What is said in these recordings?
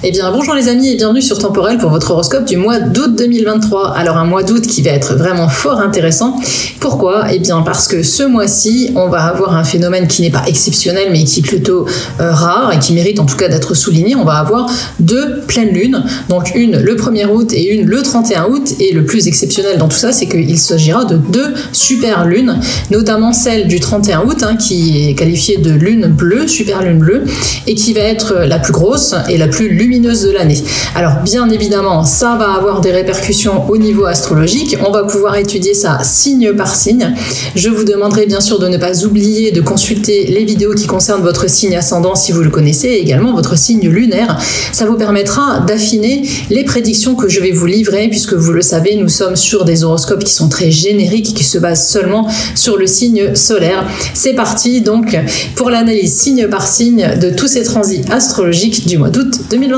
Eh bien bonjour les amis et bienvenue sur Temporel pour votre horoscope du mois d'août 2023. Alors un mois d'août qui va être vraiment fort intéressant. Pourquoi ? Eh bien parce que ce mois-ci on va avoir un phénomène qui n'est pas exceptionnel mais qui est plutôt rare et qui mérite en tout cas d'être souligné. On va avoir 2 pleines lunes, donc une le 1er août et une le 31 août. Et le plus exceptionnel dans tout ça c'est qu'il s'agira de 2 super lunes, notamment celle du 31 août qui est qualifiée de lune bleue, super lune bleue, et qui va être la plus grosse et la plus lumineuse de l'année. Alors bien évidemment ça va avoir des répercussions au niveau astrologique, on va pouvoir étudier ça signe par signe. Je vous demanderai bien sûr de ne pas oublier de consulter les vidéos qui concernent votre signe ascendant si vous le connaissez, et également votre signe lunaire. Ça vous permettra d'affiner les prédictions que je vais vous livrer, puisque vous le savez nous sommes sur des horoscopes qui sont très génériques, qui se basent seulement sur le signe solaire. C'est parti donc pour l'analyse signe par signe de tous ces transits astrologiques du mois d'août 2023.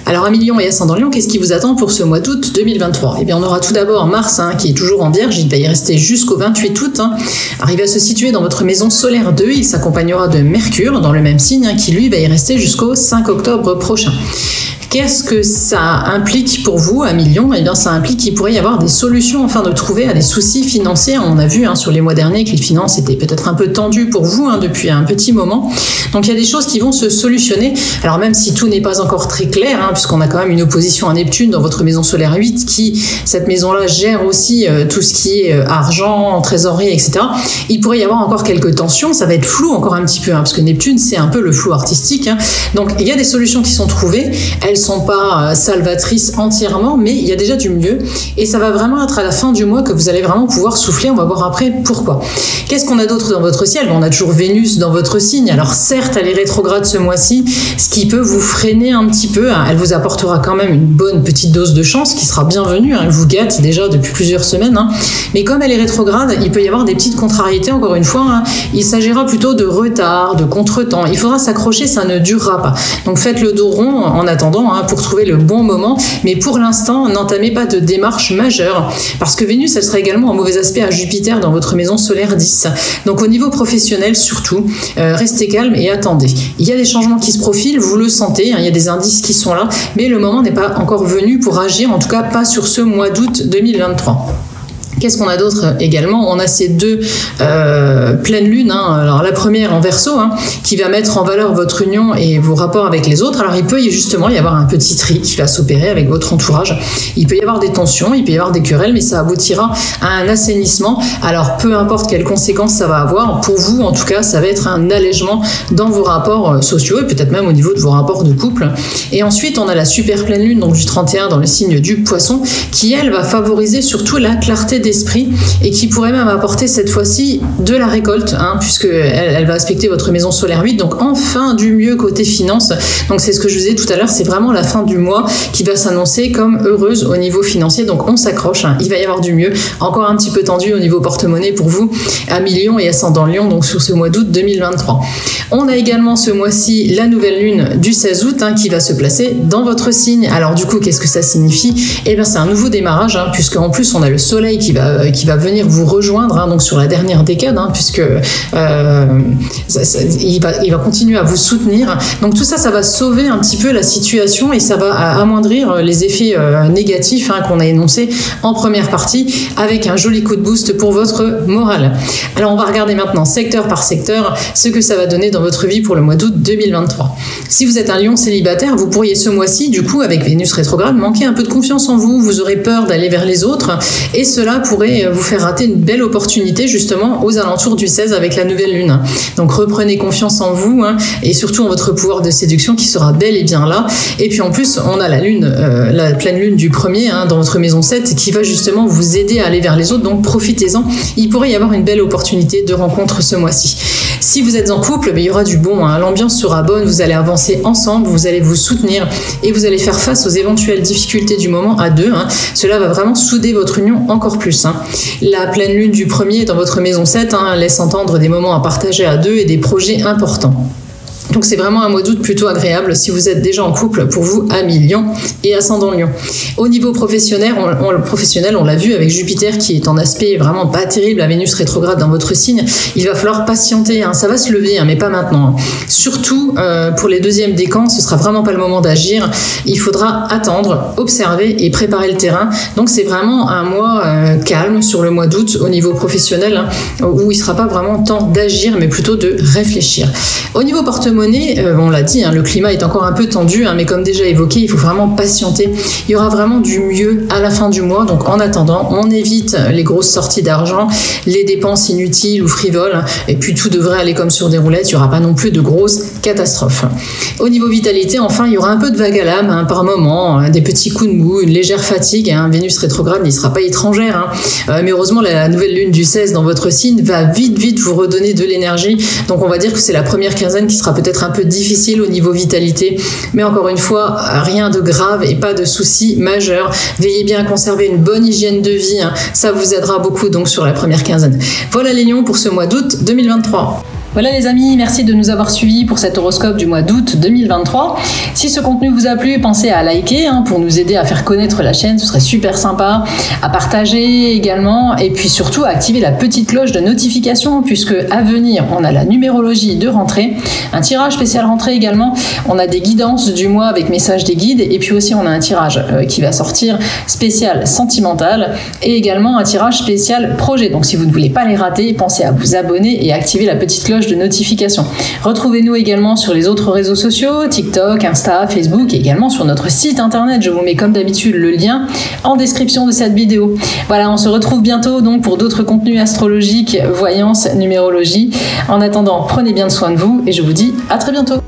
Alors Amis Lion et Ascendant Lion, qu'est-ce qui vous attend pour ce mois d'août 2023 ? Eh bien on aura tout d'abord Mars qui est toujours en Vierge, il va y rester jusqu'au 28 août. Alors il va se situer dans votre maison solaire 2, il s'accompagnera de Mercure dans le même signe qui lui va y rester jusqu'au 5 octobre prochain. Qu'est-ce que ça implique pour vous, Amis Lion ? Eh bien, ça implique qu'il pourrait y avoir des solutions afin de trouver à des soucis financiers. On a vu sur les mois derniers que les finances étaient peut-être un peu tendues pour vous depuis un petit moment. Donc, il y a des choses qui vont se solutionner. Alors, même si tout n'est pas encore très clair, puisqu'on a quand même une opposition à Neptune dans votre maison solaire 8, cette maison-là, gère aussi tout ce qui est argent, trésorerie, etc. Il pourrait y avoir encore quelques tensions. Ça va être flou encore un petit peu, parce que Neptune, c'est un peu le flou artistique. Donc, il y a des solutions qui sont trouvées. Elles sont pas salvatrices entièrement, mais il y a déjà du mieux et ça va vraiment être à la fin du mois que vous allez vraiment pouvoir souffler. On va voir après pourquoi. Qu'est-ce qu'on a d'autre dans votre ciel ? On a toujours Vénus dans votre signe. Alors certes, elle est rétrograde ce mois-ci, ce qui peut vous freiner un petit peu. Elle vous apportera quand même une bonne petite dose de chance qui sera bienvenue. Elle vous gâte déjà depuis plusieurs semaines. Mais comme elle est rétrograde, il peut y avoir des petites contrariétés. Encore une fois, il s'agira plutôt de retard, de contretemps. Il faudra s'accrocher, ça ne durera pas. Donc faites le dos rond en attendant pour trouver le bon moment, mais pour l'instant n'entamez pas de démarche majeure parce que Vénus elle sera également en mauvais aspect à Jupiter dans votre maison solaire 10. Donc au niveau professionnel surtout, restez calme et attendez. Il y a des changements qui se profilent, vous le sentez, il y a des indices qui sont là, mais le moment n'est pas encore venu pour agir, en tout cas pas sur ce mois d'août 2023. Qu'est-ce qu'on a d'autre également ? On a ces 2 pleines lunes. Alors la première en Verseau, qui va mettre en valeur votre union et vos rapports avec les autres. Alors il peut justement y avoir un petit tri qui va s'opérer avec votre entourage. Il peut y avoir des tensions, il peut y avoir des querelles, mais ça aboutira à un assainissement. Alors peu importe quelles conséquences ça va avoir, pour vous en tout cas, ça va être un allègement dans vos rapports sociaux et peut-être même au niveau de vos rapports de couple. Et ensuite, on a la super pleine lune, donc du 31 dans le signe du Poisson, qui elle va favoriser surtout la clarté d'esprit et qui pourrait même apporter cette fois-ci de la récolte, puisque elle va aspecter votre maison solaire 8, donc enfin du mieux côté finance. Donc c'est ce que je vous disais tout à l'heure, c'est vraiment la fin du mois qui va s'annoncer comme heureuse au niveau financier, donc on s'accroche, il va y avoir du mieux, encore un petit peu tendu au niveau porte-monnaie pour vous, Amis Lion et Ascendant Lion, donc sur ce mois d'août 2023. On a également ce mois-ci la nouvelle lune du 16 août qui va se placer dans votre signe. Alors du coup, qu'est-ce que ça signifie ? Eh bien c'est un nouveau démarrage, puisque en plus on a le soleil qui va venir vous rejoindre donc sur la dernière décade, puisque il va continuer à vous soutenir. Donc tout ça va sauver un petit peu la situation et ça va amoindrir les effets négatifs qu'on a énoncés en première partie, avec un joli coup de boost pour votre morale. Alors on va regarder maintenant secteur par secteur ce que ça va donner dans votre vie pour le mois d'août 2023. Si vous êtes un lion célibataire, vous pourriez ce mois-ci, du coup avec Vénus rétrograde, manquer un peu de confiance en vous, vous aurez peur d'aller vers les autres et cela pourrait vous faire rater une belle opportunité justement aux alentours du 16 avec la nouvelle lune. Donc reprenez confiance en vous et surtout en votre pouvoir de séduction qui sera bel et bien là. Et puis en plus on a la lune, la pleine lune du 1er dans votre maison 7 qui va justement vous aider à aller vers les autres, donc profitez-en. Il pourrait y avoir une belle opportunité de rencontre ce mois-ci. Si vous êtes en couple, il y aura du bon, l'ambiance sera bonne, vous allez avancer ensemble, vous allez vous soutenir et vous allez faire face aux éventuelles difficultés du moment à 2. Cela va vraiment souder votre union encore plus. La pleine lune du 1er dans votre maison 7 laisse entendre des moments à partager à 2 et des projets importants. Donc c'est vraiment un mois d'août plutôt agréable si vous êtes déjà en couple, pour vous, amis Lion et ascendant Lion. Au niveau professionnel, on l'a vu avec Jupiter qui est en aspect vraiment pas terrible à Vénus rétrograde dans votre signe. Il va falloir patienter, hein. Ça va se lever, hein, mais pas maintenant. Surtout pour les deuxièmes décans, ce sera vraiment pas le moment d'agir. Il faudra attendre, observer et préparer le terrain. Donc c'est vraiment un mois calme sur le mois d'août au niveau professionnel, hein, où il sera pas vraiment temps d'agir, mais plutôt de réfléchir. Au niveau porte-monnaie, on l'a dit, hein, le climat est encore un peu tendu, hein, mais comme déjà évoqué, il faut vraiment patienter. Il y aura vraiment du mieux à la fin du mois, donc en attendant, on évite les grosses sorties d'argent, les dépenses inutiles ou frivoles, hein, et puis tout devrait aller comme sur des roulettes, il n'y aura pas non plus de grosses catastrophes. Au niveau vitalité, enfin, il y aura un peu de vague à l'âme, hein, par moment, hein, des petits coups de mou, une légère fatigue, hein, Vénus rétrograde n'y sera pas étrangère, hein, mais heureusement la nouvelle lune du 16 dans votre signe va vite vous redonner de l'énergie, donc on va dire que c'est la première quinzaine qui sera peut-être un peu difficile au niveau vitalité, mais encore une fois, rien de grave et pas de soucis majeurs. Veillez bien à conserver une bonne hygiène de vie, hein. Ça vous aidera beaucoup donc sur la première quinzaine. Voilà les Lions pour ce mois d'août 2023. Voilà les amis, merci de nous avoir suivis pour cet horoscope du mois d'août 2023. Si ce contenu vous a plu, pensez à liker, hein, pour nous aider à faire connaître la chaîne, ce serait super sympa, à partager également, et puis surtout à activer la petite cloche de notification, puisque à venir, on a la numérologie de rentrée, un tirage spécial rentrée également, on a des guidances du mois avec messages des guides, et puis aussi on a un tirage qui va sortir spécial sentimental, et également un tirage spécial projet. Donc si vous ne voulez pas les rater, pensez à vous abonner et activer la petite cloche de notification. Retrouvez-nous également sur les autres réseaux sociaux, TikTok, Insta, Facebook, et également sur notre site internet. Je vous mets comme d'habitude le lien en description de cette vidéo. Voilà, on se retrouve bientôt donc pour d'autres contenus astrologiques, voyance, numérologie. En attendant, prenez bien soin de vous et je vous dis à très bientôt.